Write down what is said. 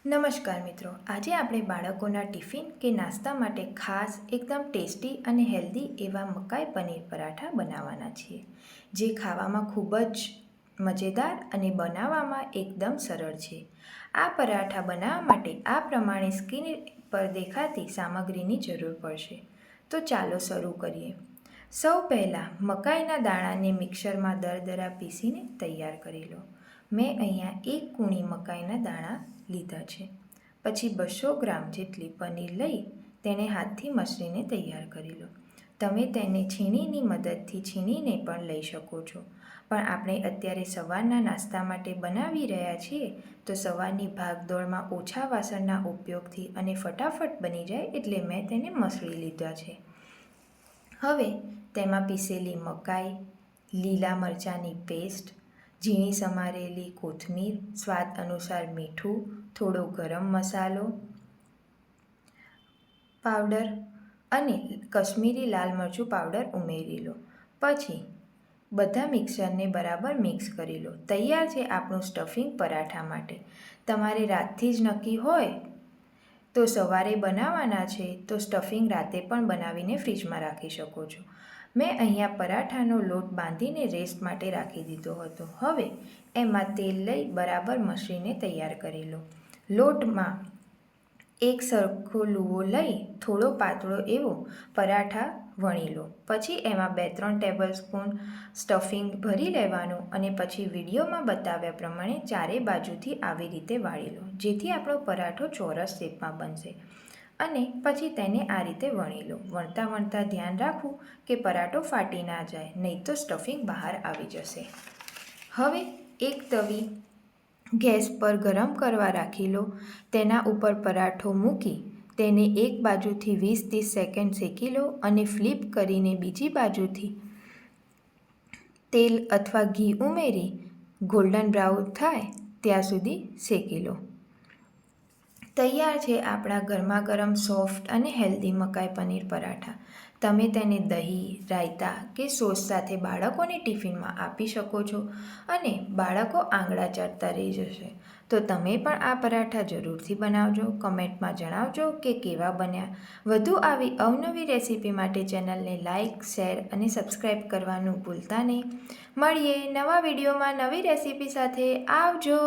નમસ્કાર મિત્રો, આજે આપણે બાળકોના ટિફિન કે નાસ્તા માટે ખાસ એકદમ ટેસ્ટી અને હેલ્ધી એવા મકાઈ પનીર પરાઠા બનાવવાના છીએ, જે ખાવામાં ખૂબ જ મજેદાર અને બનાવવામાં એકદમ સરળ છે. આ પરાઠા બનાવવા માટે આ પ્રમાણે સ્ક્રીન પર દેખાતી સામગ્રીની જરૂર પડશે. તો ચાલો શરૂ કરીએ. સૌ પહેલાં મકાઈના દાણાને મિક્સરમાં દરદરા પીસીને તૈયાર કરી લો. મેં અહીંયા 1 કૂણી મકાઈના દાણા લીધા છે. પછી 200 ગ્રામ જેટલી પનીર લઈ તેને હાથથી મસળીને તૈયાર કરી લો. તમે તેને છીણીની મદદથી છીણીને પણ લઈ શકો છો, પણ આપણે અત્યારે સવારના નાસ્તા માટે બનાવી રહ્યા છીએ, તો સવારની ભાગદોડમાં ઓછા વાસણના ઉપયોગથી અને ફટાફટ બની જાય એટલે મેં તેને મસળી લીધા છે. હવે તેમાં પીસેલી મકાઈ, લીલા મરચાંની પેસ્ટ, ઝીણી સમારેલી કોથમીર, સ્વાદ અનુસાર મીઠું, થોડો ગરમ મસાલો પાવડર અને કશ્મીરી લાલ મરચું પાવડર ઉમેરી લો. પછી બધા મિક્સરને બરાબર મિક્સ કરી લો. તૈયાર છે આપણું સ્ટફિંગ પરાઠા માટે. તમારે રાતથી જ નક્કી હોય તો સવારે બનાવવાના છે તો સ્ટફિંગ રાતે પણ બનાવીને ફ્રીજમાં રાખી શકો છો. મેં અહીંયા પરાઠાનો લોટ બાંધીને રેસ્ટ માટે રાખી દીધો હતો. હવે એમાં તેલ લઈ બરાબર મસળીને તૈયાર કરી લો. લોટમાં એક સરખો લુવો લઈ થોડો પાતળો એવો પરાઠા વણી લો. પછી એમાં 2-3 ટેબલ સ્પૂન સ્ટફિંગ ભરી લેવાનું અને પછી વિડીયોમાં બતાવ્યા પ્રમાણે ચારે બાજુથી આવી રીતે વાળી લો, જેથી આપણો પરાઠો ચોરસ શેપમાં બનશે. અને પછી તેને આ રીતે વણી લો. વણતા વણતા ધ્યાન રાખવું કે પરાઠો ફાટી ના જાય, નહીં તો સ્ટફિંગ બહાર આવી જશે. હવે એક તવી ગેસ પર ગરમ કરવા રાખી લો. તેના ઉપર પરાઠો મૂકી તેને એક બાજુથી 20-30 સેકન્ડ શેકી લો અને ફ્લિપ કરીને બીજી બાજુથી તેલ અથવા ઘી ઉમેરી ગોલ્ડન બ્રાઉન થાય ત્યાં સુધી શેકી લો. તૈયાર છે આપણા ગરમા ગરમ સોફ્ટ અને હેલ્ધી મકાઈ પનીર પરાઠા. તમે તેને દહીં, રાયતા કે સોસ સાથે બાળકોને ટિફિનમાં આપી શકો છો અને બાળકો આંગળા ચાટતા રહી જશે. તો તમે પણ આ પરાઠા જરૂરથી બનાવજો. કમેન્ટમાં જણાવજો કે કેવા બન્યા. વધુ આવી અવનવી રેસીપી માટે ચેનલને લાઇક, શેર અને સબસ્ક્રાઈબ કરવાનું ભૂલતા નહીં. મળીએ નવા વિડીયોમાં નવી રેસીપી સાથે. આવજો.